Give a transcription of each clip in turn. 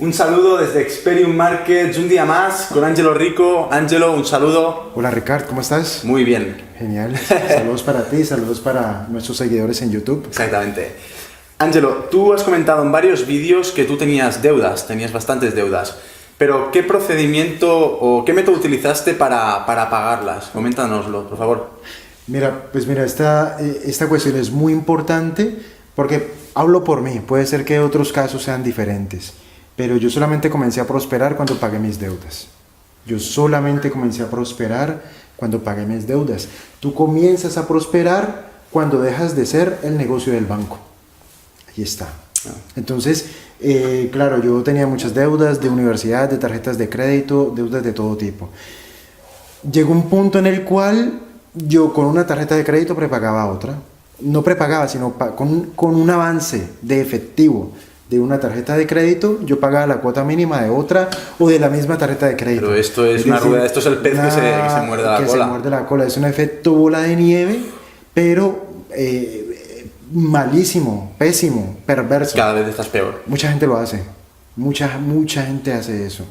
Un saludo desde Experium Markets, un día más con Ángelo Rico. Ángelo, un saludo. Hola Ricard, ¿cómo estás? Muy bien. Genial, saludos para ti, saludos para nuestros seguidores en YouTube. Exactamente. Ángelo, tú has comentado en varios vídeos que tú tenías deudas, tenías bastantes deudas. Pero, ¿qué procedimiento o qué método utilizaste para pagarlas? Coméntanoslo, por favor. Mira, esta cuestión es muy importante porque hablo por mí, puede ser que otros casos sean diferentes, pero yo solamente comencé a prosperar cuando pagué mis deudas. Yo solamente comencé a prosperar cuando pagué mis deudas. Tú comienzas a prosperar cuando dejas de ser el negocio del banco. Ahí está. Entonces, claro, yo tenía muchas deudas de universidad, de tarjetas de crédito, deudas de todo tipo. Llegó un punto en el cual yo con una tarjeta de crédito prepagaba otra. No prepagaba, sino con un avance de efectivo de una tarjeta de crédito, yo pagaba la cuota mínima de otra o de la misma tarjeta de crédito. Pero esto es una rueda, esto es el pez que se muerde la cola. Que se muerde la cola, es un efecto bola de nieve, pero malísimo, pésimo, perverso. Cada vez estás peor. Mucha gente lo hace, mucha gente hace eso.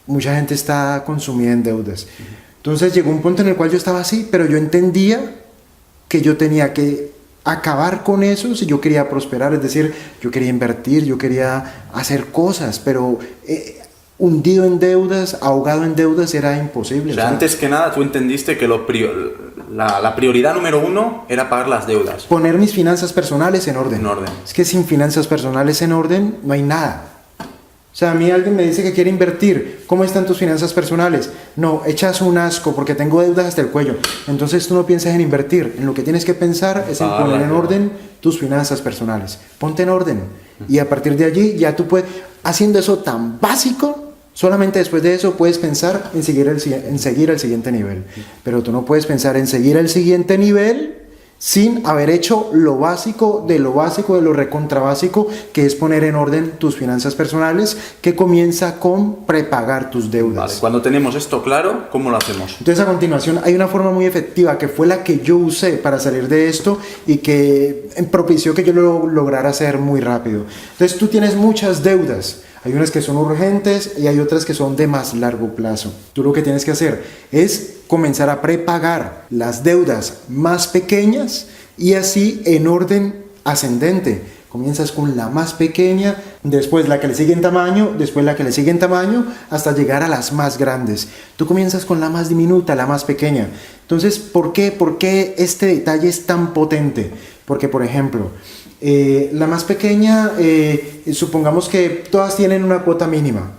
Mucha gente está consumida en deudas. Entonces llegó un punto en el cual yo estaba así, pero yo entendía que yo tenía que acabar con eso si yo quería prosperar, es decir, yo quería invertir, yo quería hacer cosas, pero hundido en deudas, ahogado en deudas era imposible. O sea, antes que nada tú entendiste que la prioridad número uno era pagar las deudas. Poner mis finanzas personales en orden. En orden. Es que sin finanzas personales en orden no hay nada. O sea, a mí alguien me dice que quiere invertir. ¿Cómo están tus finanzas personales? No, echas un asco porque tengo deudas hasta el cuello. Entonces tú no piensas en invertir. En lo que tienes que pensar es en poner en orden tus finanzas personales. Ponte en orden. Y a partir de allí ya tú puedes, haciendo eso tan básico, solamente después de eso puedes pensar en seguir el siguiente nivel. Pero tú no puedes pensar en seguir el siguiente nivel sin haber hecho lo básico, de lo recontra básico, que es poner en orden tus finanzas personales, que comienza con prepagar tus deudas. Vale, cuando tenemos esto claro, ¿cómo lo hacemos? Entonces a continuación hay una forma muy efectiva que fue la que yo usé para salir de esto y que propició que yo lo lograra hacer muy rápido. Entonces tú tienes muchas deudas. Hay unas que son urgentes y hay otras que son de más largo plazo. Tú lo que tienes que hacer es comenzar a prepagar las deudas más pequeñas y así en orden ascendente. Comienzas con la más pequeña, después la que le sigue en tamaño, después la que le sigue en tamaño, hasta llegar a las más grandes. Tú comienzas con la más diminuta, la más pequeña. Entonces, ¿por qué este detalle es tan potente? Porque, por ejemplo, la más pequeña, supongamos que todas tienen una cuota mínima.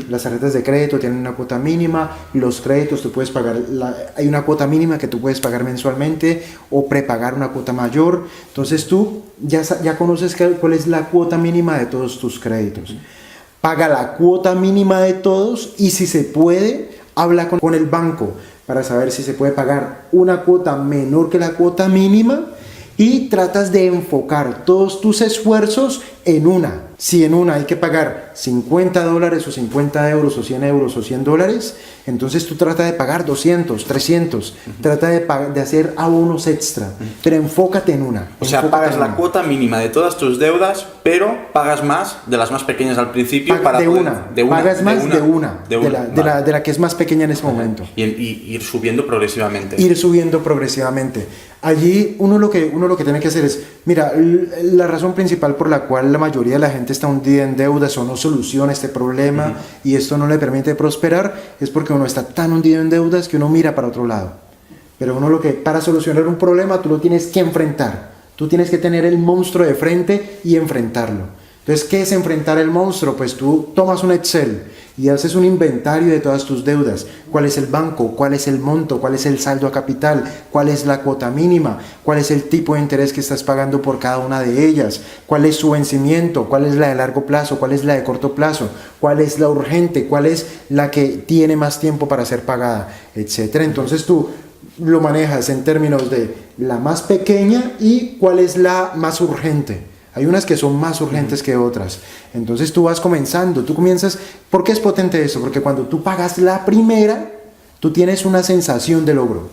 Las tarjetas de crédito tienen una cuota mínima, los créditos tú puedes pagar, hay una cuota mínima que tú puedes pagar mensualmente o prepagar una cuota mayor. Entonces tú ya conoces cuál es la cuota mínima de todos tus créditos. Paga la cuota mínima de todos y si se puede, habla con el banco para saber si se puede pagar una cuota menor que la cuota mínima. Y tratas de enfocar todos tus esfuerzos en una. Si en una hay que pagar $50 o 50 euros o 100 euros o 100 dólares, entonces tú tratas de pagar 200, 300. Trata de hacer abonos extra, pero enfócate en una. O sea, pagas la cuota mínima de todas tus deudas, pero pagas más de las más pequeñas al principio. Pagas más de la que es más pequeña en ese momento. Y ir subiendo progresivamente. Ir subiendo progresivamente. Allí uno lo que tiene que hacer es, mira, la razón principal por la cual la mayoría de la gente está hundida en deudas o no soluciona este problema y esto no le permite prosperar es porque uno está tan hundido en deudas que uno mira para otro lado. Pero para solucionar un problema tú lo tienes que enfrentar. Tú tienes que tener el monstruo de frente y enfrentarlo. Entonces, ¿qué es enfrentar el monstruo? Pues tú tomas un Excel y haces un inventario de todas tus deudas. ¿Cuál es el banco? ¿Cuál es el monto? ¿Cuál es el saldo a capital? ¿Cuál es la cuota mínima? ¿Cuál es el tipo de interés que estás pagando por cada una de ellas? ¿Cuál es su vencimiento? ¿Cuál es la de largo plazo? ¿Cuál es la de corto plazo? ¿Cuál es la urgente? ¿Cuál es la que tiene más tiempo para ser pagada? Etcétera. Entonces tú lo manejas en términos de la más pequeña y cuál es la más urgente. Hay unas que son más urgentes que otras. Entonces tú vas comenzando, tú comienzas. ¿Por qué es potente eso? Porque cuando tú pagas la primera, tú tienes una sensación de logro,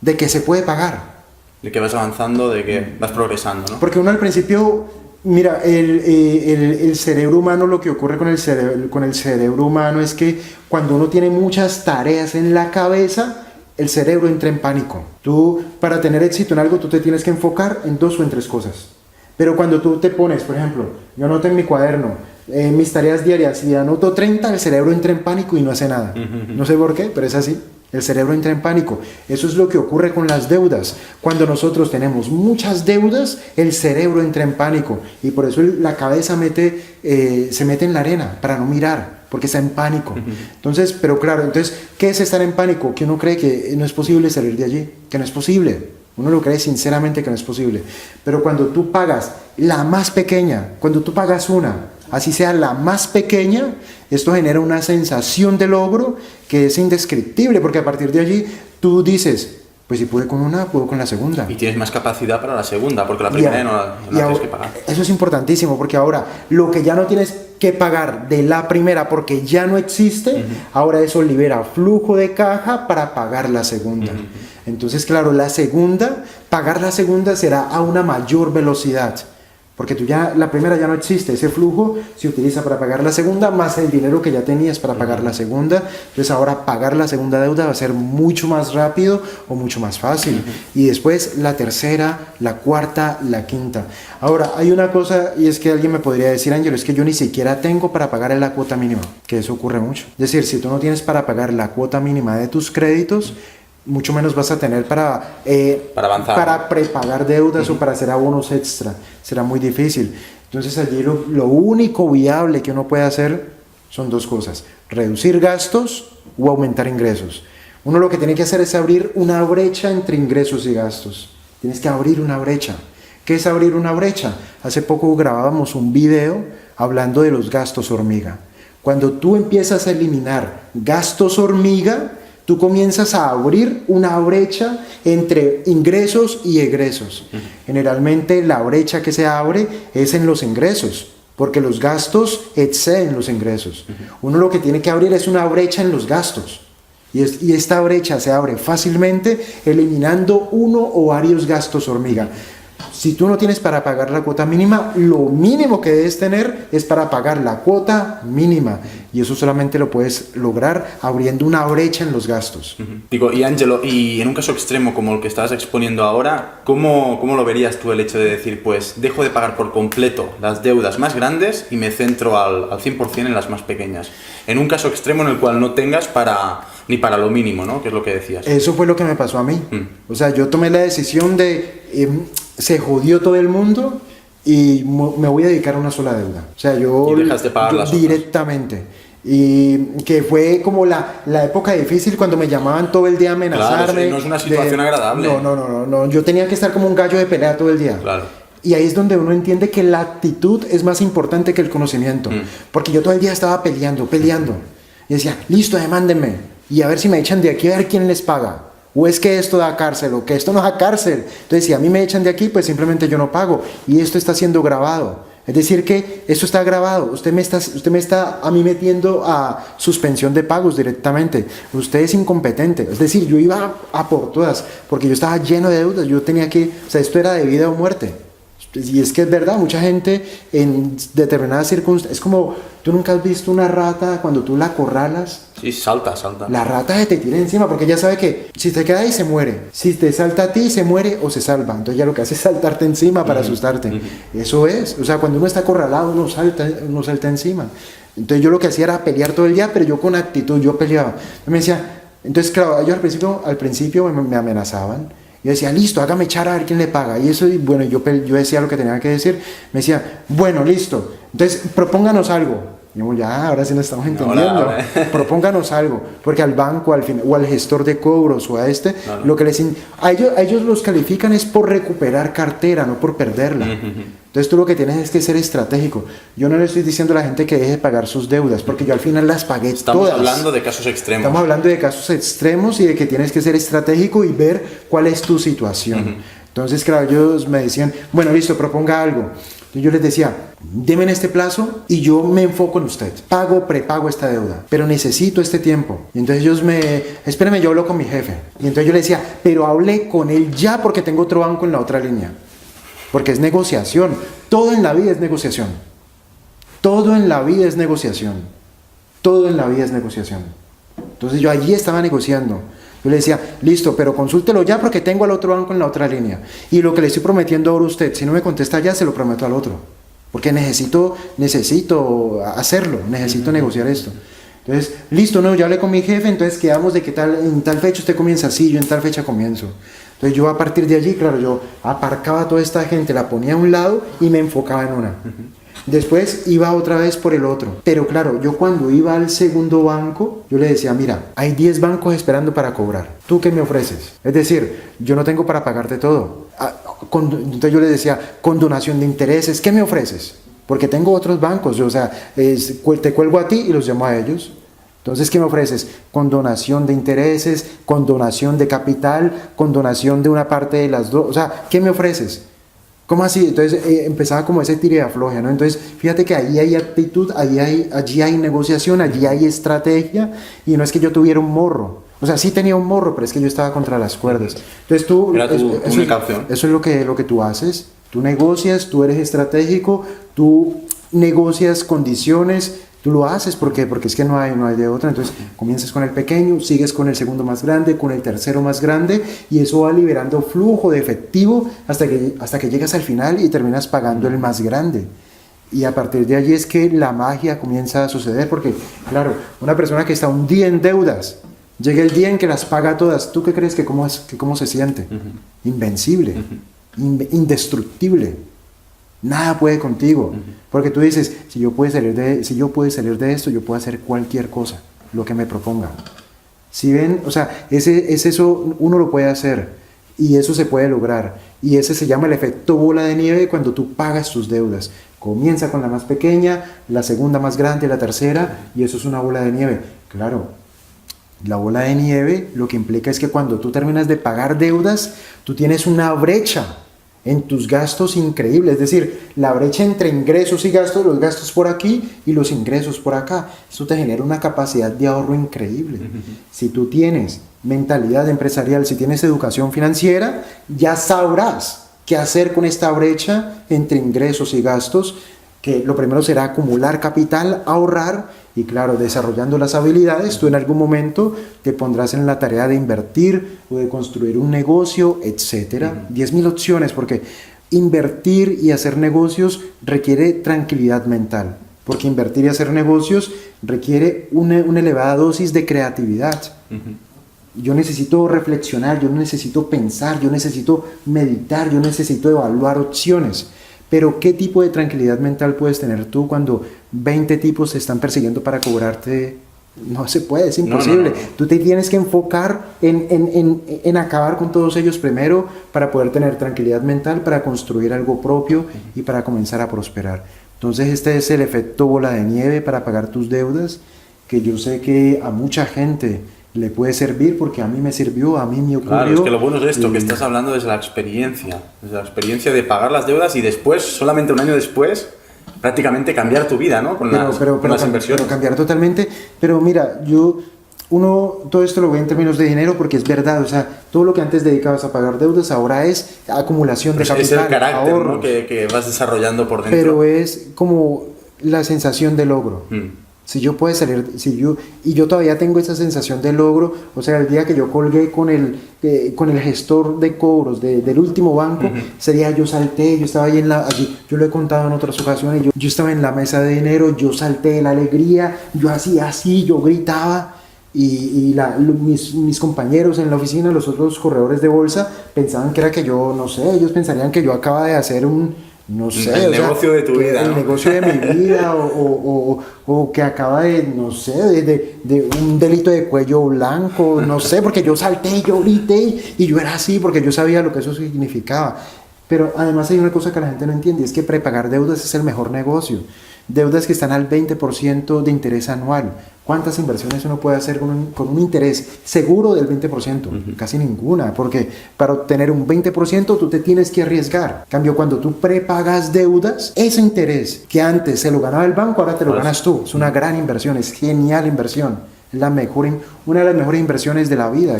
de que se puede pagar. De que vas avanzando, de que vas progresando, ¿no? Porque uno al principio Mira, el cerebro humano, lo que ocurre con el cerebro humano es que cuando uno tiene muchas tareas en la cabeza, el cerebro entra en pánico. Tú, para tener éxito en algo, tú te tienes que enfocar en 2 o en 3 cosas. Pero cuando tú te pones, por ejemplo, yo anoto en mi cuaderno mis tareas diarias y anoto 30, el cerebro entra en pánico y no hace nada. No sé por qué, pero es así. El cerebro entra en pánico. Eso es lo que ocurre con las deudas. Cuando nosotros tenemos muchas deudas, el cerebro entra en pánico. Y por eso la cabeza se mete en la arena para no mirar, porque está en pánico. Entonces, pero claro, entonces, ¿qué es estar en pánico? Que uno cree que no es posible salir de allí, que no es posible. Uno lo cree sinceramente que no es posible. Pero cuando tú pagas la más pequeña, cuando tú pagas una, así sea la más pequeña, esto genera una sensación de logro que es indescriptible, porque a partir de allí tú dices, pues si pude con una, puedo con la segunda. Y tienes más capacidad para la segunda, porque la primera no la tienes que pagar. Eso es importantísimo, porque ahora lo que ya no tienes que pagar de la primera porque ya no existe, ahora eso libera flujo de caja para pagar la segunda. Entonces, claro, pagar la segunda será a una mayor velocidad. Porque la primera ya no existe, ese flujo se utiliza para pagar la segunda, más el dinero que ya tenías para pagar la segunda. Entonces ahora pagar la segunda deuda va a ser mucho más rápido o mucho más fácil. Y después la tercera, la cuarta, la quinta. Ahora, hay una cosa, y es que alguien me podría decir, Ángelo, es que yo ni siquiera tengo para pagar la cuota mínima, que eso ocurre mucho. Es decir, si tú no tienes para pagar la cuota mínima de tus créditos, mucho menos vas a tener para avanzar, para prepagar deudas o para hacer abonos extra. Será muy difícil. Entonces allí lo único viable que uno puede hacer son 2 cosas: reducir gastos o aumentar ingresos. Uno lo que tiene que hacer es abrir una brecha entre ingresos y gastos. Tienes que abrir una brecha. ¿Qué es abrir una brecha? Hace poco grabábamos un video hablando de los gastos hormiga. Cuando tú empiezas a eliminar gastos hormiga, tú comienzas a abrir una brecha entre ingresos y egresos. Generalmente la brecha que se abre es en los ingresos, porque los gastos exceden los ingresos. Uno lo que tiene que abrir es una brecha en los gastos. Y esta brecha se abre fácilmente eliminando uno o varios gastos hormiga. Si tú no tienes para pagar la cuota mínima, lo mínimo que debes tener es para pagar la cuota mínima. Y eso solamente lo puedes lograr abriendo una brecha en los gastos. Digo, y Ángelo, y en un caso extremo como el que estás exponiendo ahora, ¿cómo lo verías tú el hecho de decir, pues dejo de pagar por completo las deudas más grandes y me centro al 100% en las más pequeñas? En un caso extremo en el cual no tengas ni para lo mínimo, ¿no? Que es lo que decías. Eso fue lo que me pasó a mí. O sea, yo tomé la decisión se jodió todo el mundo y me voy a dedicar a una sola deuda. O sea, y dejas de pagar las directamente. Otras. Y que fue como la época difícil cuando me llamaban todo el día a amenazarme. Claro, no es una situación agradable. No. Yo tenía que estar como un gallo de pelea todo el día. Claro. Y ahí es donde uno entiende que la actitud es más importante que el conocimiento. Porque yo todo el día estaba peleando. Y decía, listo, demándenme. Y a ver si me echan de aquí, a ver quién les paga. O es que esto da cárcel, o que esto no da cárcel. Entonces, si a mí me echan de aquí, pues simplemente yo no pago. Y esto está siendo grabado. Es decir, que esto está grabado. Usted me está a mí metiendo a suspensión de pagos directamente. Usted es incompetente. Es decir, yo iba a por todas, porque yo estaba lleno de deudas. Yo tenía que, o sea, esto era de vida o muerte. Y es que es verdad, mucha gente en determinadas circunstancias, es como, tú nunca has visto una rata cuando tú la acorralas. Sí, salta. La rata se te tira encima porque ella sabe que si te queda ahí se muere. Si te salta a ti se muere o se salva. Entonces ya lo que hace es saltarte encima para asustarte. Eso es, o sea, cuando uno está acorralado uno salta encima. Entonces yo lo que hacía era pelear todo el día, pero yo con actitud, yo peleaba. Me decía, entonces claro, ellos al principio me amenazaban. Yo decía, listo, hágame echar a ver quién le paga. Y eso, y bueno, yo decía lo que tenía que decir. Me decía, bueno, listo. Entonces, propónganos algo. Y yo, ya, ahora sí nos estamos entendiendo. Ahora. Propónganos algo. Porque al banco, o al gestor de cobros, o a lo que a ellos los califican es por recuperar cartera, no por perderla. Entonces, tú lo que tienes es que ser estratégico. Yo no le estoy diciendo a la gente que deje de pagar sus deudas, porque yo al final las pagué todas. Estamos hablando de casos extremos. Estamos hablando de casos extremos y de que tienes que ser estratégico y ver cuál es tu situación. Entonces, claro, ellos me decían, bueno, listo, proponga algo. Y yo les decía, deme en este plazo y yo me enfoco en usted. Prepago esta deuda, pero necesito este tiempo. Y entonces ellos espérame, yo hablo con mi jefe. Y entonces yo le decía, pero hable con él ya porque tengo otro banco en la otra línea. porque es negociación. Todo en la vida es negociación. Todo en la vida es negociación. Todo en la vida es negociación. Entonces yo allí estaba negociando. Yo le decía, listo, pero consúltelo ya porque tengo al otro banco en la otra línea. Y lo que le estoy prometiendo ahora a usted, si no me contesta ya, se lo prometo al otro. Porque necesito hacerlo, necesito negociar esto. Entonces, listo, no, ya hablé con mi jefe, entonces quedamos de que en tal fecha usted comienza, sí, yo en tal fecha comienzo. Entonces yo a partir de allí, claro, yo aparcaba a toda esta gente, la ponía a un lado y me enfocaba en una. Después iba otra vez por el otro. Pero claro, yo cuando iba al segundo banco, yo le decía, mira, hay 10 bancos esperando para cobrar. ¿Tú qué me ofreces? Es decir, yo no tengo para pagarte todo. Entonces yo le decía, con donación de intereses, ¿qué me ofreces? Porque tengo otros bancos, o sea, te cuelgo a ti y los llamo a ellos. Entonces, ¿qué me ofreces? Con donación de intereses, con donación de capital, con donación de una parte de las dos. O sea, ¿qué me ofreces? ¿Cómo así? Entonces empezaba como ese tire de afloje, ¿no? Entonces, fíjate que ahí hay actitud, allí hay negociación, allí hay estrategia, y no es que yo tuviera un morro. O sea, sí tenía un morro, pero es que yo estaba contra las cuerdas. Entonces tú... Era tu única opción. Eso es lo que tú haces. Tú negocias, tú eres estratégico, tú negocias condiciones, tú lo haces. ¿Por qué? Porque es que no hay de otra. Entonces comienzas con el pequeño, sigues con el segundo más grande, con el tercero más grande, y eso va liberando flujo de efectivo hasta que llegas al final y terminas pagando el más grande. Y a partir de allí es que la magia comienza a suceder, porque claro, una persona que está un día en deudas, llega el día en que las paga todas, ¿tú qué crees que cómo se siente? Invencible, indestructible. Nada puede contigo, porque tú dices, si yo puedo salir de esto, yo puedo hacer cualquier cosa, lo que me proponga. Si ven, o sea, eso uno lo puede hacer, y eso se puede lograr, y ese se llama el efecto bola de nieve cuando tú pagas tus deudas. Comienza con la más pequeña, la segunda más grande, la tercera, y eso es una bola de nieve. Claro, la bola de nieve lo que implica es que cuando tú terminas de pagar deudas, tú tienes una brecha en tus gastos increíble, es decir, la brecha entre ingresos y gastos, los gastos por aquí y los ingresos por acá. Eso te genera una capacidad de ahorro increíble. Si tú tienes mentalidad empresarial, si tienes educación financiera, ya sabrás qué hacer con esta brecha entre ingresos y gastos, que lo primero será acumular capital, ahorrar, y claro, desarrollando las habilidades, tú en algún momento te pondrás en la tarea de invertir o de construir un negocio, etcétera. 10.000 opciones, porque invertir y hacer negocios requiere tranquilidad mental, porque invertir y hacer negocios requiere una elevada dosis de creatividad. Yo necesito reflexionar, yo necesito pensar, yo necesito meditar, yo necesito evaluar opciones. Pero ¿qué tipo de tranquilidad mental puedes tener tú cuando 20 tipos te están persiguiendo para cobrarte? No se puede, es imposible. No. Tú te tienes que enfocar en acabar con todos ellos primero para poder tener tranquilidad mental, para construir algo propio y para comenzar a prosperar. Entonces este es el efecto bola de nieve para pagar tus deudas, que yo sé que a mucha gente le puede servir, porque a mí me sirvió, a mí me ocurrió. Claro, es que lo bueno es esto, que estás hablando desde la experiencia de pagar las deudas y después, solamente un año después, prácticamente cambiar tu vida, ¿no? Con las inversiones. Pero cambiar totalmente. Pero mira, todo esto lo ve en términos de dinero, porque es verdad, o sea, todo lo que antes dedicabas a pagar deudas ahora es acumulación de capital, es el carácter, ¿no? que vas desarrollando por dentro. Pero es como la sensación de logro. Si yo puedo salir, y yo todavía tengo esa sensación de logro, o sea, el día que yo colgué con el gestor de cobros del último banco, ese día yo salté, yo estaba allí, yo lo he contado en otras ocasiones, yo estaba en la mesa de dinero, yo salté de la alegría, yo hacía así, yo gritaba, y mis compañeros en la oficina, los otros corredores de bolsa, pensaban que era que yo, no sé, ellos pensarían que yo acaba de hacer el negocio de tu vida, el ¿no? negocio de mi vida, o que acaba de un delito de cuello blanco, no sé, porque yo salté, yo grité, y yo era así, porque yo sabía lo que eso significaba. Pero además hay una cosa que la gente no entiende, es que prepagar deudas es el mejor negocio. Deudas que están al 20% de interés anual. ¿Cuántas inversiones uno puede hacer con un interés seguro del 20%? Casi ninguna, porque para obtener un 20% tú te tienes que arriesgar. En cambio, cuando tú prepagas deudas, ese interés que antes se lo ganaba el banco, ahora te lo ganas tú. Es una gran inversión, es genial inversión. Es una de las mejores inversiones de la vida,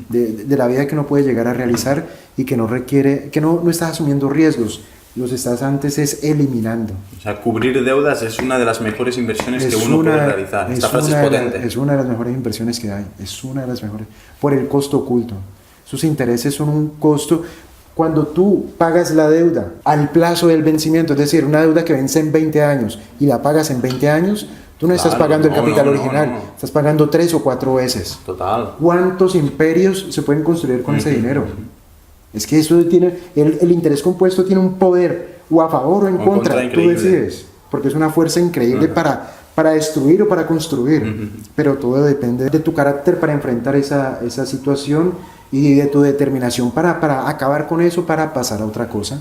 de la vida que uno puede llegar a realizar y que no requiere, que no estás asumiendo riesgos, los estás antes es eliminando. O sea, cubrir deudas es una de las mejores inversiones que uno puede realizar. Esta frase es potente. Es una de las mejores inversiones que hay, es una de las mejores, por el costo oculto. Sus intereses son un costo. Cuando tú pagas la deuda al plazo del vencimiento, es decir, una deuda que vence en 20 años y la pagas en 20 años, tú no estás pagando el capital original, estás pagando 3 o 4 veces. Total. ¿Cuántos imperios se pueden construir con ese dinero? Es que eso tiene, el interés compuesto tiene un poder, o a favor o en contra, tú decides, porque es una fuerza increíble para destruir o para construir, pero todo depende de tu carácter para enfrentar esa situación y de tu determinación para acabar con eso, para pasar a otra cosa.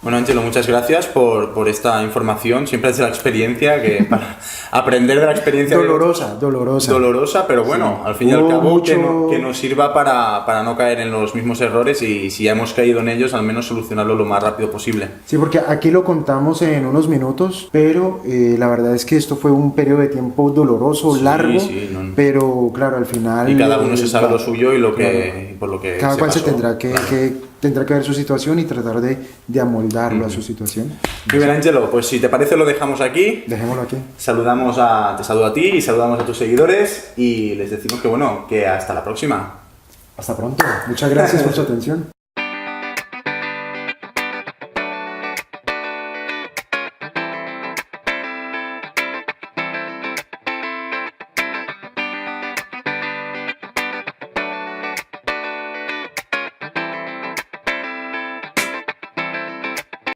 Bueno, Ángelo, muchas gracias por esta información. Siempre es de la experiencia, que para aprender de la experiencia... Dolorosa, pero bueno, sí. Al fin y al cabo que nos sirva para no caer en los mismos errores y si ya hemos caído en ellos, al menos solucionarlo lo más rápido posible. Sí, porque aquí lo contamos en unos minutos, pero la verdad es que esto fue un periodo de tiempo doloroso, largo, pero claro, al final... Y cada uno se sabe lo suyo y lo que, por lo que cada cual pasó. Se tendrá que ver su situación y tratar de amoldarlo a su situación. Muy bien, Ángelo, pues si te parece lo dejamos aquí. Dejémoslo aquí. Te saludo a ti y saludamos a tus seguidores y les decimos que hasta la próxima. Hasta pronto. Muchas gracias por su atención.